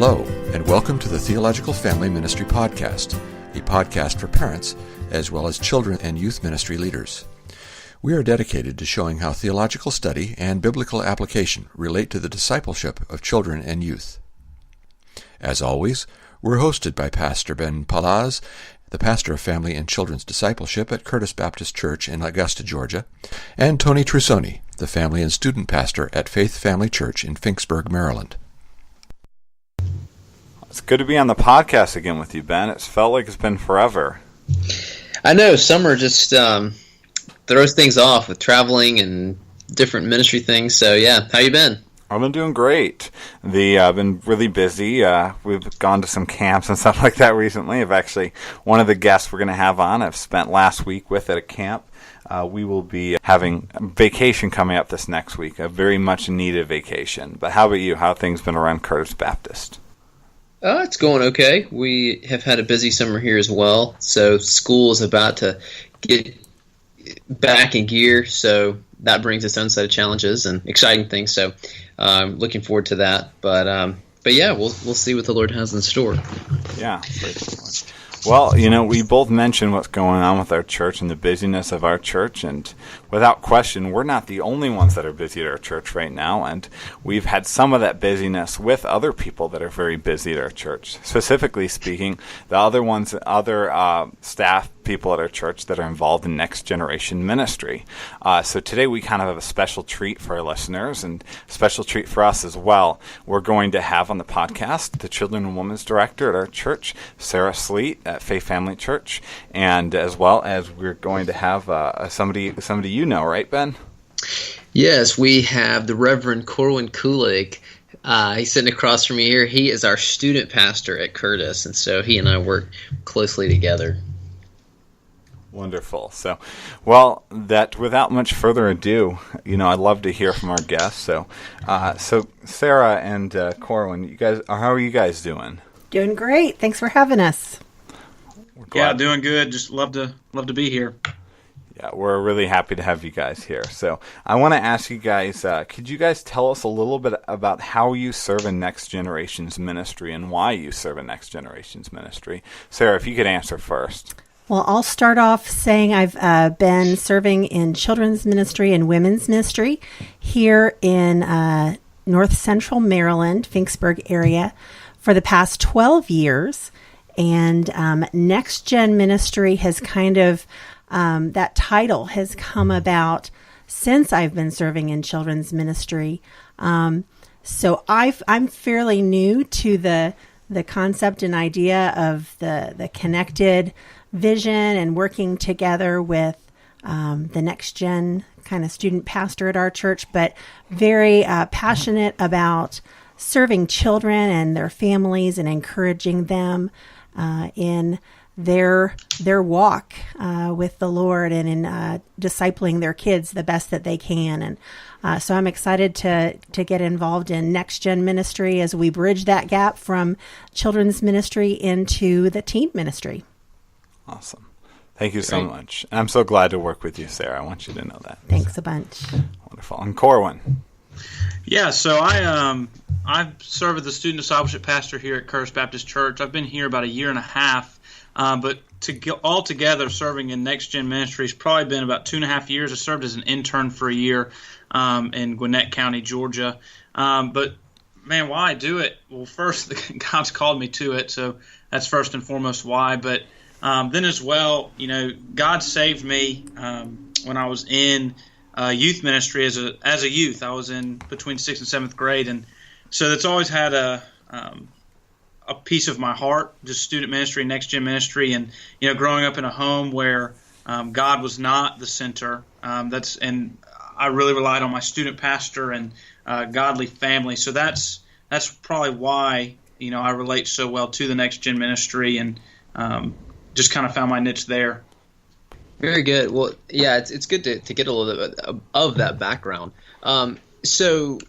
Hello, and welcome to the Theological Family Ministry Podcast, a podcast for parents as well as children and youth ministry leaders. We are dedicated to showing how theological study and biblical application relate to the discipleship of children and youth. As always, we're hosted by Pastor Ben Palaz, the pastor of family and children's discipleship at Curtis Baptist Church in Augusta, Georgia, and Tony Trusoni, the family and student pastor at Faith Family Church in Finksburg, Maryland. It's good to be on the podcast again with you, Ben. It's felt like it's been forever. I know, summer just throws things off with traveling and different ministry things. So yeah, how you been? I've been doing great. I've been really busy. We've gone to some camps and stuff like that recently. One of the guests we're going to have on, I've spent last week with at a camp. We will be having a vacation coming up this next week, a very much needed vacation. But how about you? How have things been around Curtis Baptist? It's going okay. We have had a busy summer here as well. So school is about to get back in gear. So that brings its own set of challenges and exciting things. So looking forward to that. But yeah, we'll see what the Lord has in store. Yeah. Well, we both mentioned what's going on with our church and the busyness of our church, and without question, we're not the only ones that are busy at our church right now, and we've had some of that busyness with other people that are very busy at our church. Specifically speaking, the other staff people at our church that are involved in next generation ministry. So today we kind of have a special treat for our listeners and a special treat for us as well. We're going to have on the podcast the Children and Women's Director at our church, Sarah Sleet at Faith Family Church, and as well as we're going to have somebody you know, right, Ben? Yes, we have the Reverend Corwin Kulig. He's sitting across from me here. He is our student pastor at Curtis, and so he and I work closely together. Wonderful. So, without much further ado, I'd love to hear from our guests. So Sarah and Corwin, how are you guys doing? Doing great. Thanks for having us. Yeah, doing good. Just love to be here. Yeah, we're really happy to have you guys here. So I want to ask you guys, could you guys tell us a little bit about how you serve in Next Generations Ministry and why you serve in Next Generations Ministry? Sarah, if you could answer first. Well, I'll start off saying I've been serving in children's ministry and women's ministry here in North Central Maryland, Finksburg area, for the past 12 years. And Next Gen Ministry has kind of, that title has come about since I've been serving in children's ministry. So I'm fairly new to the concept and idea of the connected vision and working together with the Next Gen kind of student pastor at our church, but very passionate about serving children and their families and encouraging them in their walk with the Lord and in discipling their kids the best that they can. And so I'm excited to get involved in Next Gen Ministry as we bridge that gap from children's ministry into the teen ministry. Awesome. Thank you so much. I'm so glad to work with you, Sarah. I want you to know that. Thanks a bunch. Wonderful. And Corwin. Yeah, so I serve as the student discipleship pastor here at Curtis Baptist Church. I've been here about a year and a half, but altogether serving in Next Gen Ministry has probably been about 2.5 years. I served as an intern for a year in Gwinnett County, Georgia. But man, why I do it? Well, first, God's called me to it, so that's first and foremost why. But then as well, God saved me when I was in youth ministry as a youth. I was in between 6th and 7th grade, and so that's always had a piece of my heart, just student ministry, Next Gen Ministry, and growing up in a home where God was not the center. And I really relied on my student pastor and godly family. So that's probably why I relate so well to the Next Gen Ministry and just kind of found my niche there. Very good. Well, yeah, it's good to get a little bit of that background. So,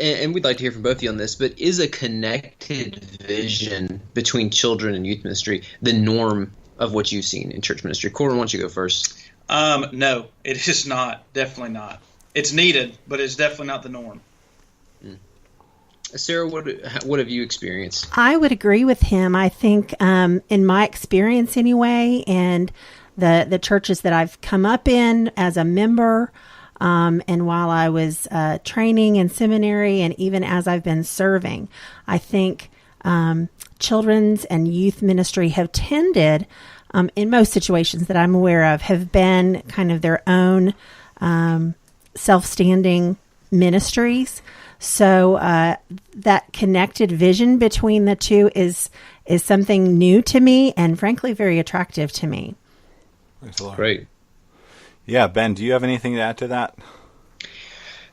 and we'd like to hear from both of you on this, but is a connected vision between children and youth ministry the norm of what you've seen in church ministry? Corwin, why don't you go first? No, it is not. Definitely not. It's needed, but it's definitely not the norm. Sarah, what have you experienced? I would agree with him. I think, in my experience anyway, and the churches that I've come up in as a member, and while I was training in seminary, and even as I've been serving, I think children's and youth ministry have tended, in most situations that I'm aware of, have been kind of their own self-standing ministries. So that connected vision between the two is something new to me, and frankly very attractive to me. Great. Yeah, Ben, do you have anything to add to that?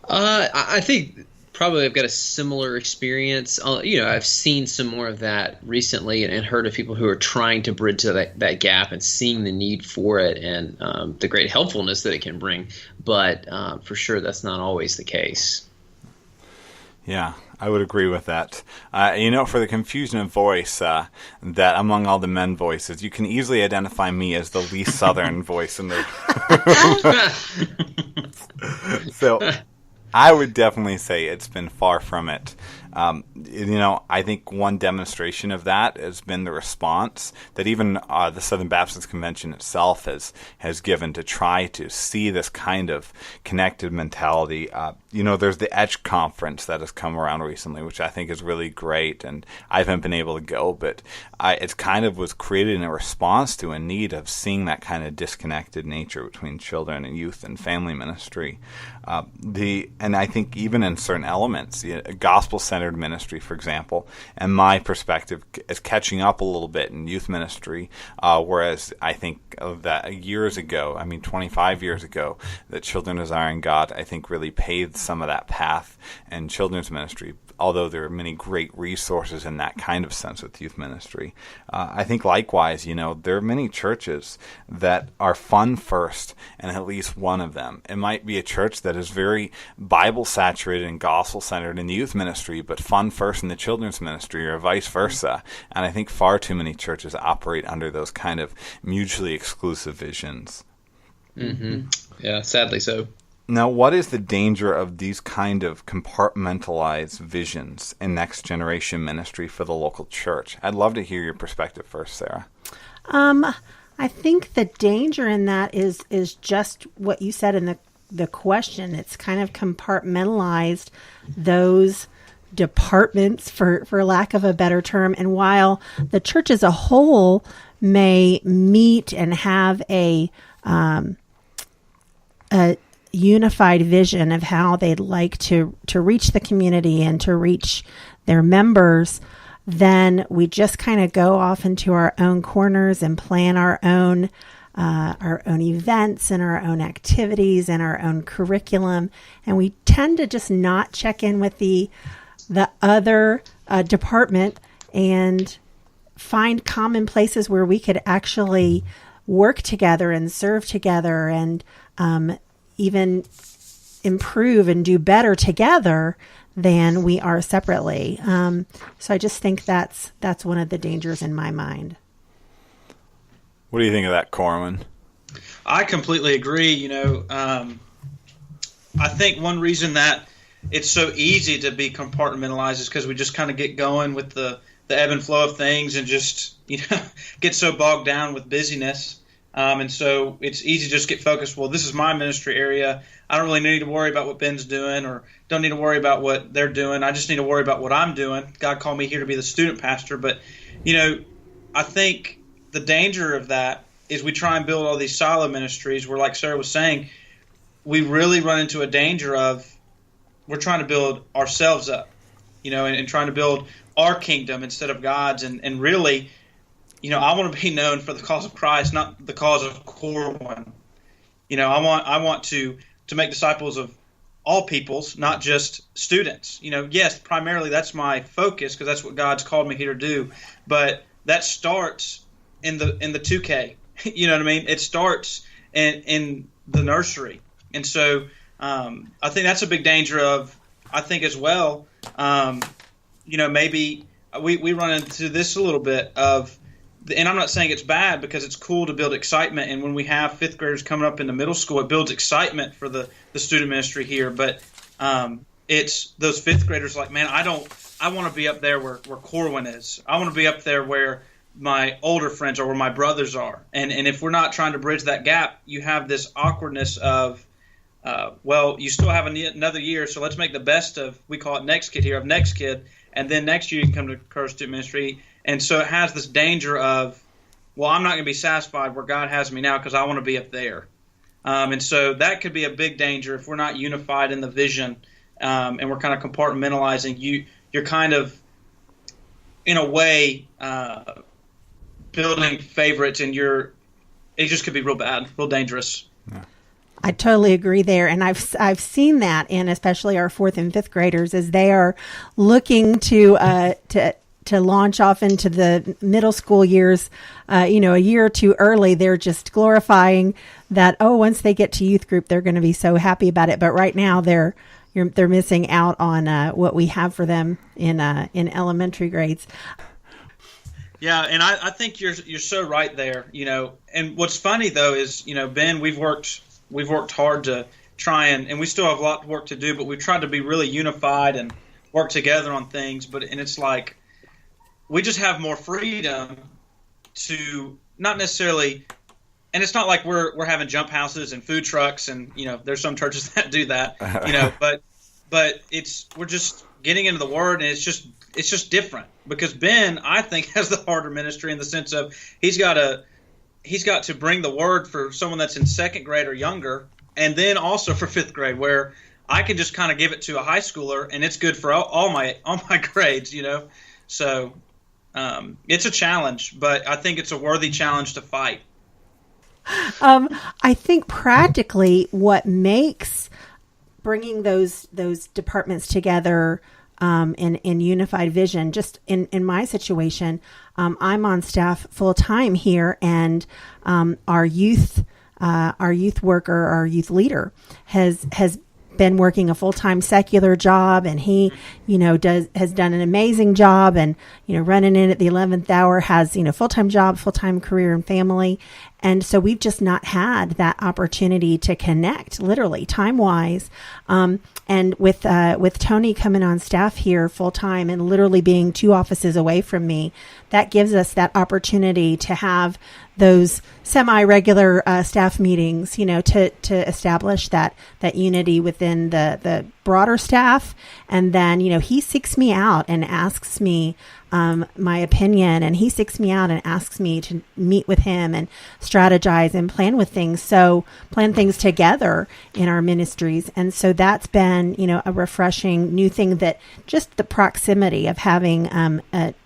I think probably I've got a similar experience. I've seen some more of that recently, and heard of people who are trying to bridge that gap and seeing the need for it, and the great helpfulness that it can bring. But for sure, that's not always the case. Yeah, I would agree with that. For the confusion of voice, that among all the men voices, you can easily identify me as the least Southern voice in the So I would definitely say it's been far from it. I think one demonstration of that has been the response that even the Southern Baptist Convention itself has given to try to see this kind of connected mentality. There's the Etch Conference that has come around recently, which I think is really great, and I haven't been able to go, but it kind of was created in a response to a need of seeing that kind of disconnected nature between children and youth and family ministry. And I think even in certain elements, gospel-centered ministry, for example, and my perspective is catching up a little bit in youth ministry, whereas I think that 25 years ago, that Children Desiring God, I think, really paved some of that path in children's ministry, although there are many great resources in that kind of sense with youth ministry. I think likewise, there are many churches that are fun first, and at least one of them. It might be a church that is very Bible-saturated and gospel-centered in the youth ministry, but fun first in the children's ministry, or vice versa. And I think far too many churches operate under those kind of mutually exclusive visions. Mm-hmm. Yeah, sadly so. Now, what is the danger of these kind of compartmentalized visions in next generation ministry for the local church? I'd love to hear your perspective first, Sarah. I think the danger in that is just what you said in the question. It's kind of compartmentalized those departments, for lack of a better term. And while the church as a whole may meet and have a unified vision of how they'd like to reach the community and to reach their members, then we just kind of go off into our own corners and plan our own events and our own activities and our own curriculum, and we tend to just not check in with the other department and find common places where we could actually work together and serve together and even improve and do better together than we are separately. So I just think that's one of the dangers in my mind. What do you think of that, Corwin? I completely agree. I think one reason that it's so easy to be compartmentalized is because we just kind of get going with the ebb and flow of things and just get so bogged down with busyness. And so it's easy to just get focused. Well, this is my ministry area. I don't really need to worry about what Ben's doing, or don't need to worry about what they're doing. I just need to worry about what I'm doing. God called me here to be the student pastor. But, I think the danger of that is we try and build all these silo ministries where, like Sarah was saying, we really run into a danger of we're trying to build ourselves up, and trying to build our kingdom instead of God's. And really, I want to be known for the cause of Christ, not the cause of Corwin. I want to make disciples of all peoples, not just students. Yes, primarily that's my focus because that's what God's called me here to do. But that starts in the 2K. You know what I mean? It starts in the nursery. And so I think that's a big danger of, I think as well, maybe we run into this a little bit of, and I'm not saying it's bad because it's cool to build excitement. And when we have fifth graders coming up in the middle school, it builds excitement for the student ministry here. But it's those fifth graders like, man, I don't I want to be up there where Corwin is. I want to be up there where my older friends are, where my brothers are. And if we're not trying to bridge that gap, you have this awkwardness of, well, you still have another year, so let's make the best of, we call it next kid here, of next kid, and then next year you can come to Curve Student Ministry. And so it has this danger of, well, I'm not going to be satisfied where God has me now because I want to be up there. And so that could be a big danger if we're not unified in the vision, and we're kind of compartmentalizing. You're kind of, in a way, building favorites, and it just could be real bad, real dangerous. Yeah. I totally agree there, and I've seen that in especially our 4th and 5th graders as they are looking to launch off into the middle school years. A year or two early, they're just glorifying that. Oh, once they get to youth group, they're going to be so happy about it. But right now, they're missing out on what we have for them in elementary grades. Yeah, and I think you're so right there. And what's funny though is Ben, we've worked hard to try and we still have a lot of work to do, but we've tried to be really unified and work together on things. And it's like we just have more freedom to not necessarily, and it's not like we're having jump houses and food trucks and there's some churches that do that, but we're just getting into the Word, and it's just different because Ben, I think, has the harder ministry in the sense of he's got to bring the Word for someone that's in 2nd grade or younger, and then also for 5th grade, where I can just kind of give it to a high schooler and it's good for all my grades, So it's a challenge, but I think it's a worthy challenge to fight. I think practically what makes bringing those departments together in unified vision, just in my situation, I'm on staff full time here, and our youth worker, our youth leader, has been working a full-time secular job, and he has done an amazing job, and running in at the 11th hour, has full-time job, full-time career and family. And so we've just not had that opportunity to connect, literally time-wise. And with Tony coming on staff here full-time and literally being 2 offices away from me, that gives us that opportunity to have those semi-regular staff meetings, to establish that unity within the broader staff. And then, he seeks me out and asks me my opinion, and he seeks me out and asks me to meet with him and strategize and plan things together in our ministries. And so that's been, a refreshing new thing, that just the proximity of having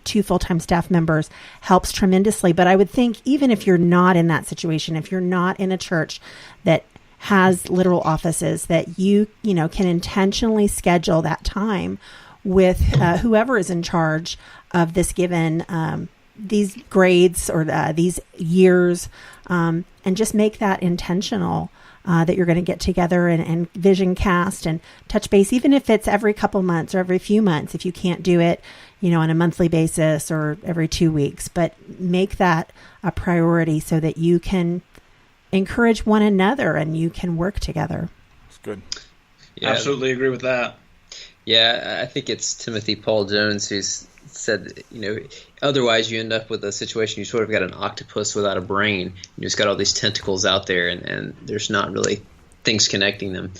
2 full-time staff members helps tremendously. But I would think even if you're not in that situation, if you're not in a church that has literal offices, that you can intentionally schedule that time with whoever is in charge of this given these grades or these years, and just make that intentional, that you're going to get together and vision cast and touch base, even if it's every couple months or every few months, if you can't do it on a monthly basis or every 2 weeks, but make that a priority so that you can encourage one another and you can work together. That's good. Yeah, absolutely agree with that. Yeah, I think it's Timothy Paul Jones who's said, otherwise you end up with a situation, you sort of got an octopus without a brain. You just got all these tentacles out there, and there's not really things connecting them.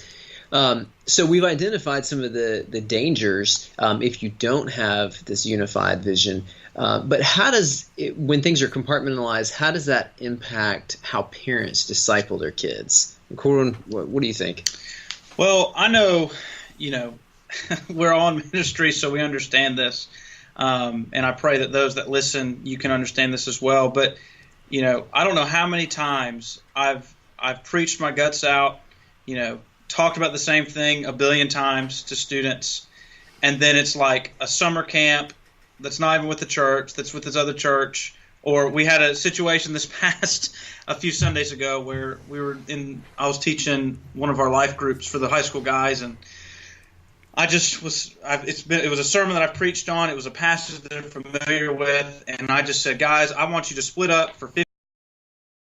So we've identified some of the dangers if you don't have this unified vision. But how does when things are compartmentalized, how does that impact how parents disciple their kids? Corwin, what do you think? Well, I know, we're all in ministry, so we understand this. And I pray that those that listen, you can understand this as well. But, I don't know how many times I've preached my guts out, talked about the same thing a billion times to students. And then it's like a summer camp that's not even with the church, that's with this other church. Or we had a situation this past a few Sundays ago where I was teaching one of our life groups for the high school guys, and it was a sermon that I preached on. It was a passage that I'm familiar with, and I just said, guys, I want you to split up for 15